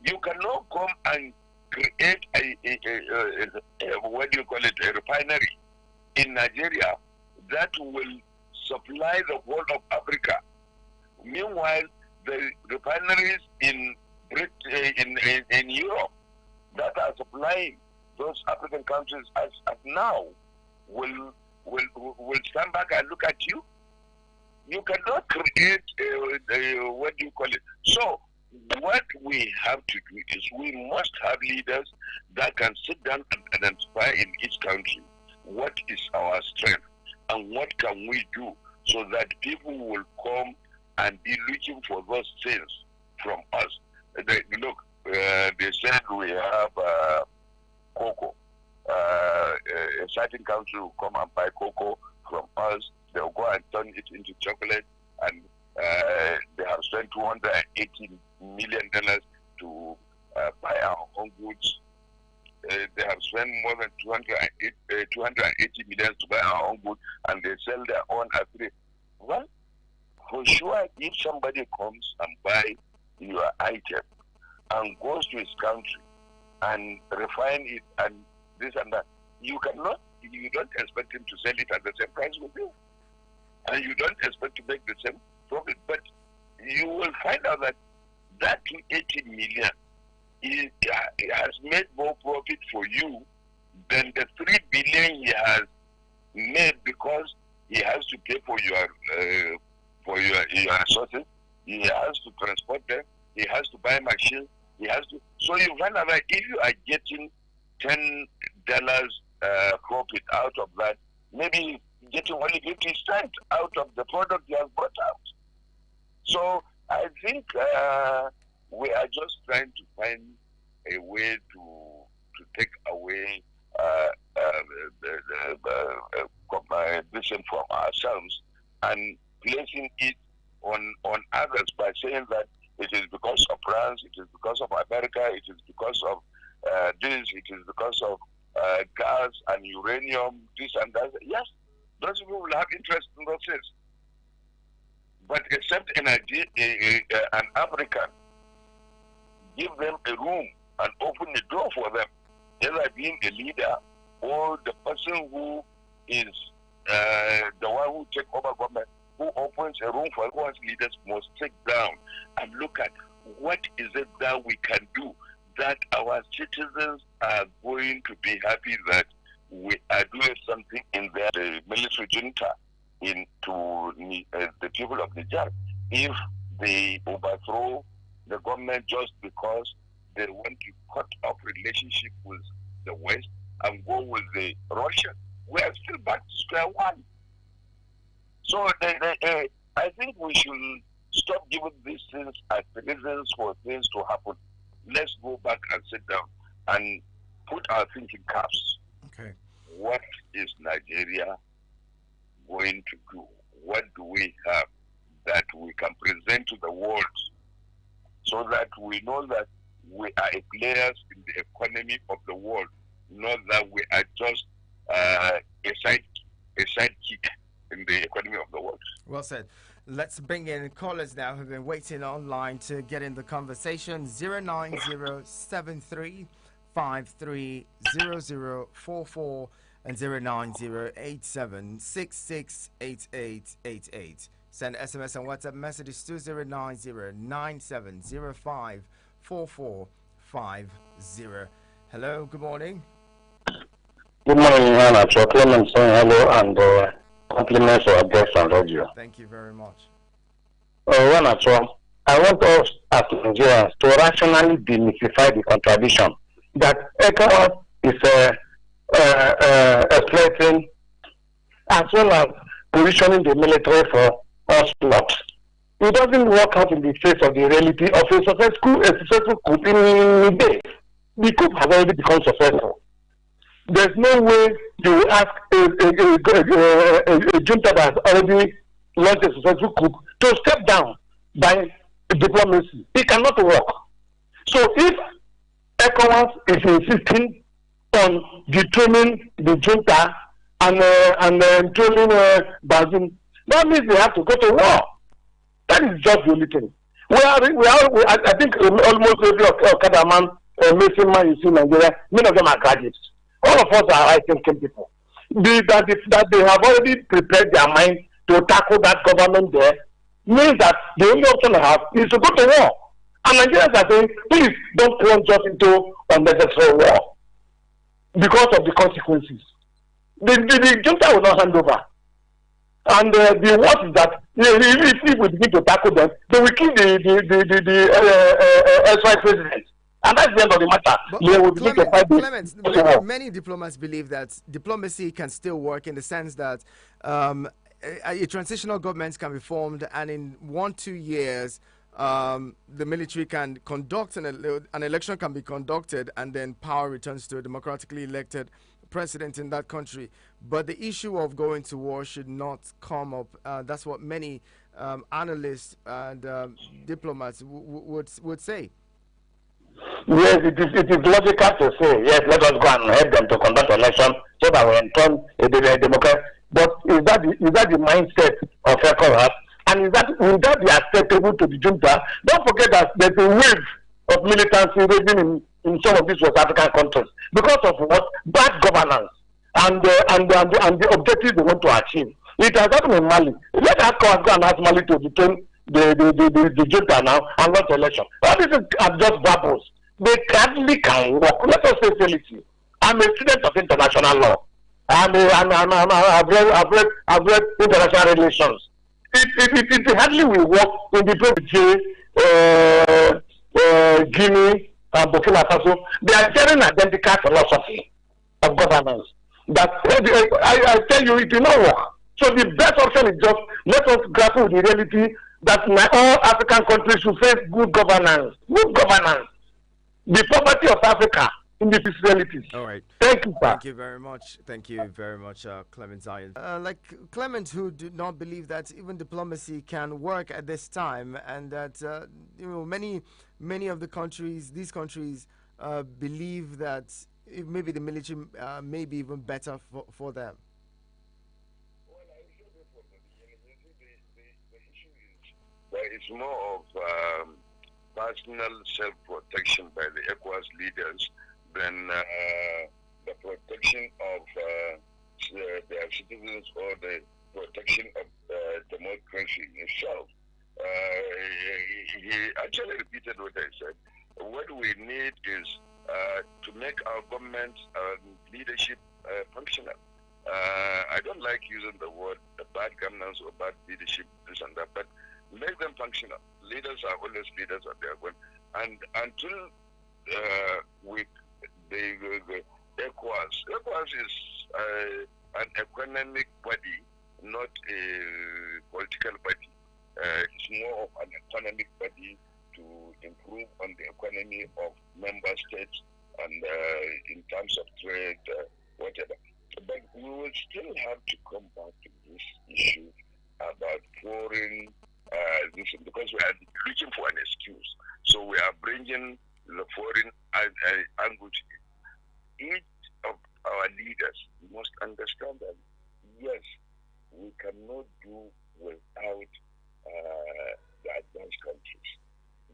You cannot come and create what do you call it, a refinery in Nigeria that will supply the whole of Africa. Meanwhile, the refineries in Europe that are supplying those African countries as now will stand back and look at you. You cannot create what do you call it. So what we have to do is we must have leaders that can sit down and identify in each country what is our strength and what can we do so that people will come and be looking for those things from us. They said we have cocoa. A certain country will come and buy cocoa from us. They'll go and turn it into chocolate, and they have spent $280 million to buy our own goods. They have spent more than $280 million to buy our own goods, and they sell their own at free. Well, for sure, if somebody comes and buy your item and goes to his country and refine it and this and that, you don't expect him to sell it at the same price with you. And you don't expect to make the same profit. But you will find out that that 280 million has made more profit for you than the 3 billion he has made, because he has to pay for your resources, he has to transport them, he has to buy machines, he has to. So you find out that if you are getting $10 profit out of that, maybe getting only 50 cents out of the product you have brought out. So I think we are just trying to find a way to take away the from ourselves and placing it on others by saying that it is because of France, it is because of America, it is because of this, it is because of gas and uranium, this and that. Yes, those people will have interest in those things. But except an African, give them a room and open the door for them, either being a leader or the person who is the one who takes over government, who opens a room for everyone's leaders must sit down and look at what is it that we can do that our citizens are going to be happy that we are doing something in the military junta to the people of Niger. If they overthrow the government just because they want to cut off relationship with the West and go with the Russians, we are still back to square one. So I think we should stop giving these things as reasons for things to happen. Let's go back and sit down and put our thinking caps. Okay. What is Nigeria going to do? What do we have that we can present to the world so that we know that we are players in the economy of the world, not that we are just a sidekick in the economy of the world. Well said. Let's bring in callers now who've been waiting online to get in the conversation. 09073530044 and 09087668888. Send SMS and WhatsApp messages to 09097054450. Hello, good morning. Good morning, Anna. Clement saying hello and compliments for our guests on radio. Thank you very much. I want us as Nigerians to rationally demystify the contradiction that Ecowas is exploiting as well as positioning the military for onslaught. It doesn't work out in the face of the reality of a successful coup in days. The coup has already become successful. There's no way you will ask a junta that has already launched a successful coup to step down by diplomacy. It cannot work. So if Ecowas is insisting on detaining the junta and detaining Bazoum, that means they have to go to war. That is just the only thing. I think almost every Okada man, Mason man you see in Nigeria, many of them are graduates. All of us are high-thinking people. That they have already prepared their mind to tackle that government there means that the only option I have is to go to war. And Nigerians are saying, please don't plunge us into unnecessary war because of the consequences. The junta will not hand over. And the worst is that if we begin to tackle them, they will kill the ex-vice president. And that's the end of the matter. Many diplomats believe that diplomacy can still work in the sense that a transitional government can be formed, and in 1-2 years, the military can conduct an election can be conducted, and then power returns to a democratically elected president in that country. But the issue of going to war should not come up. That's what many analysts and diplomats would say. Yes, it is logical to say, yes, let us go and help them to conduct election so that we return a democracy. But is that the mindset of Ecowas? And will that be acceptable to the junta? Don't forget that there's a wave of militancy raging in some of these West African countries because of what? Bad governance and the objectives they want to achieve. It has happened in Mali. Let Ecowas go and ask Mali to return the junta now and launch election. All these are just babbles. They hardly can work. Let us say reality. I'm a student of international law. I've read international relations. It hardly will work in the Guinea and Burkina Faso. They are sharing identical philosophy of governance. That I tell you, it will not work. So the best option is just let us grapple with the reality that all African countries should face good governance. Good governance. The poverty of Africa in the realities. All right. Thank you, sir. Thank you very much. Thank you very much, Clement Zion. Like Clement, who do not believe that even diplomacy can work at this time, and that many of these countries believe that maybe the military may be even better for them. Well, I said before, the issue is that it's more of personal self-protection by the Ecowas leaders than the protection of their citizens or the protection of democracy itself. He actually repeated what I said. What we need is to make our government leadership functional. I don't like using the word bad governance or bad leadership, this and that, but make them functional. Leaders are always leaders at their own. And until the ECOWAS is an economic body, not a political body. It's more of an economic body to improve on the economy of member states and in terms of trade, whatever. But we will still have to come back to this issue about foreign because we are looking for an excuse. So we are bringing the foreign angle to it. Each of our leaders must understand that, yes, we cannot do without the advanced countries.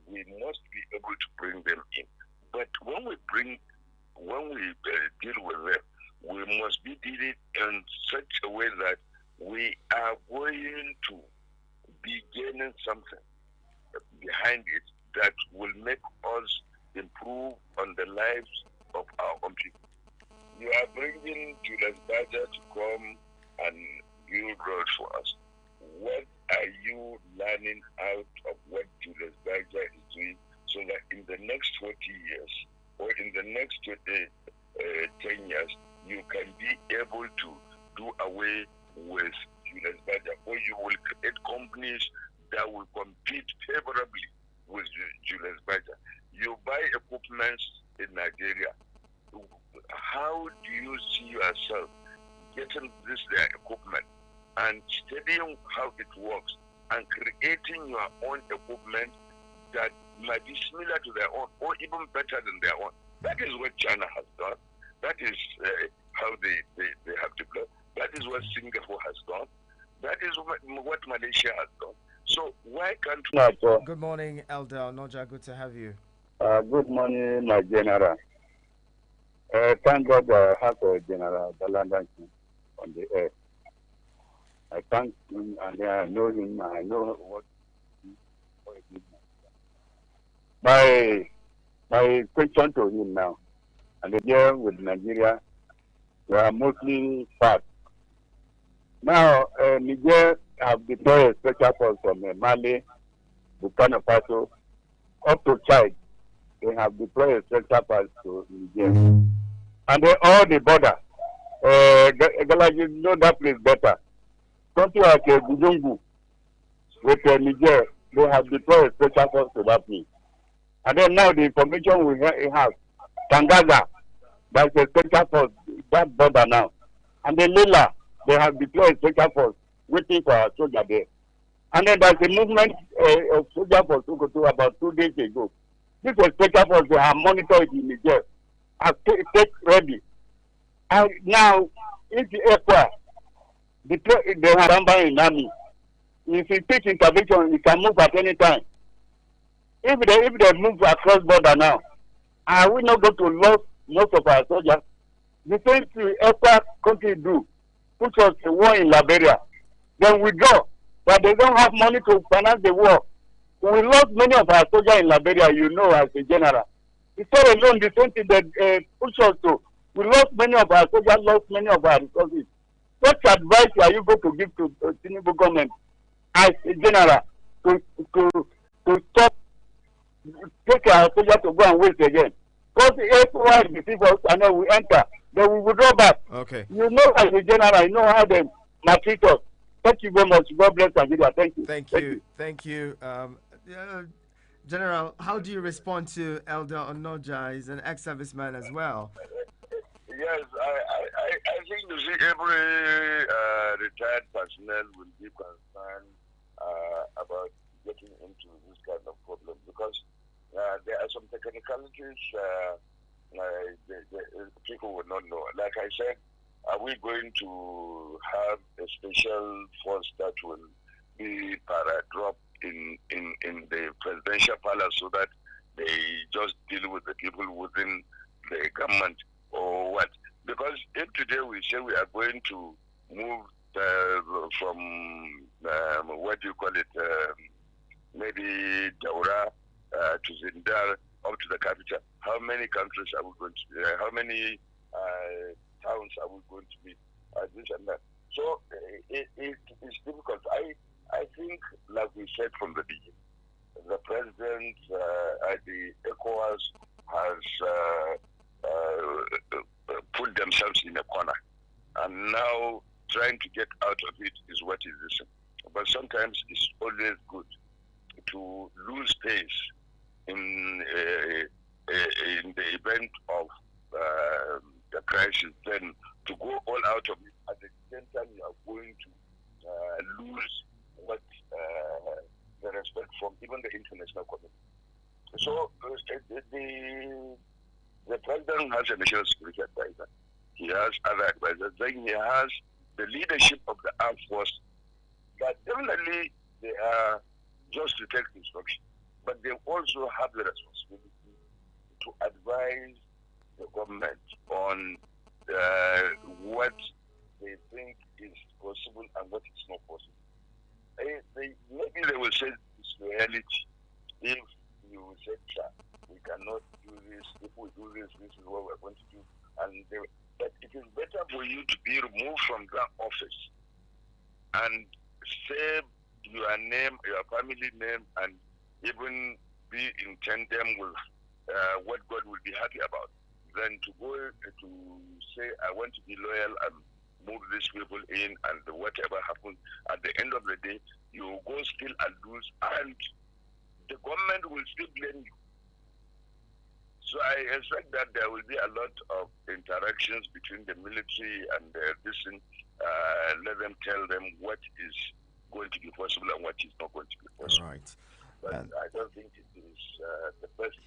We must be able to bring them in. But when we deal with them, we must be dealing in such a way that we are going to be gaining something behind it that will make us improve on the lives of our own people. You are bringing Julius Berger to come and build roads for us. What are you learning out of what Julius Berger is doing so that in the next 40 years or in the next 10 years, you can be able to do away with Julius Berger, or you will create companies that will compete favorably with Julius Berger. You buy equipment in Nigeria. How do you see yourself getting their equipment and studying how it works and creating your own equipment that might be similar to their own or even better than their own? That is what China has done. That is how they have developed. That is what Singapore has done. That is what Malaysia has done. So why can't Good morning, Elder Noja. Good to have you. Good morning, my general. Thank God I have a General Balandan on the air. I thank him and I know him. I know what he did. My question to him now, and here with Nigeria, we are mostly fat. Now, Niger have deployed a special force from Mali, Burkina Faso, up to Chad. They have deployed a special force to Niger. And they all the border. You know that place better. Something like Gujungu with Niger, they have deployed a special force to that place. And then now the information we have, Tangaza, that's a special force, that border now. And then Lila, they have deployed a special force waiting for our soldier there. And then there's a movement of soldier force who go to about 2 days ago. This is special force, they have monitored in Niger. Have take ready. And now, if the Ecowas, they have number in army. If it takes intervention, it can move at any time. If they move across border now, are we not going to lose most of our soldiers? The same thing Ecowas country do, put us a war in Liberia, then withdraw, but they don't have money to finance the war. We lost many of our soldiers in Liberia, you know, as a general. It's all alone the same thing that push us to. We lost many of our soldiers, lost many of our resources. What advice are you going to give to Tinubu government as a general to stop, take our soldiers to go and waste again? Because if we deceive us and then we enter, then we will draw back. Okay. You know, as a general, you know how they maltreat us. Thank you very much. God bless Nigeria. Thank you. Thank you. General, how do you respond to Elder Onoja? He's an ex-serviceman as well. Yes, I think you see every retired personnel will be concerned about getting into this kind of problem because there are some technicalities people will not know. Like I said, are we going to have a special force that will be para-drop in the presidential palace so that they just deal with the people within the government or what? Because if today we say we are going to move from what do you call it, maybe Daura to Zindar up to the capital, how many countries are we going to? How many towns are we going to be? This and that. So it's difficult. I think, like we said from the beginning, the president at the Ecowas has put themselves in a corner, and now trying to get out of it is what is this. But sometimes it's always good to lose pace in the event of the crisis, then to go all out of it. At the same time, you are going to lose what the respect from even the international community. So the president has a national security advisor. He has other advisors. Then he has the leadership of the armed force. But definitely they are just to take instruction. But they also have the responsibility to advise the government on what they think is possible and what is not possible. Maybe they will say it's reality. If you say, we cannot do this, if we do this, this is what we're going to do. But it is better for you to be removed from that office and save your name, your family name, and even be in tandem with what God will be happy about, than to go to say, I want to be loyal and move these people in, and whatever happens, at the end of the day, you will go still and lose, and the government will still blame you. So I expect that there will be a lot of interactions between the military and this thing. Let them tell them what is going to be possible and what is not going to be possible. Right. But I don't think it is the best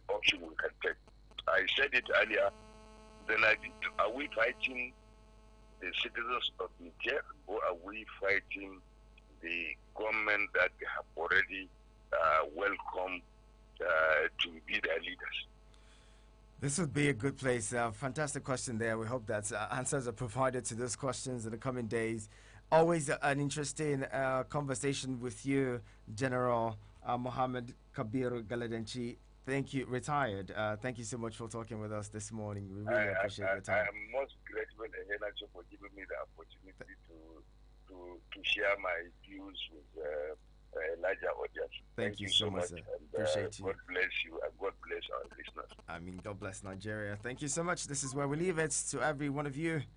option we can take. I said it earlier. Then are we fighting the citizens of Niger, or are we fighting the government that they have already welcomed to be their leaders. This would be a good place. Fantastic question there. We hope that answers are provided to those questions in the coming days. Always an interesting conversation with you, General Mohammed Kabir Galadanchi. Thank you, retired. Thank you so much for talking with us this morning. We really appreciate your time. I am most grateful again for giving me the opportunity to share my views with a larger audience. Thank you so much, sir. And, appreciate you. God bless you and God bless our listeners. I mean, God bless Nigeria. Thank you so much. This is where we leave it. To every one of you,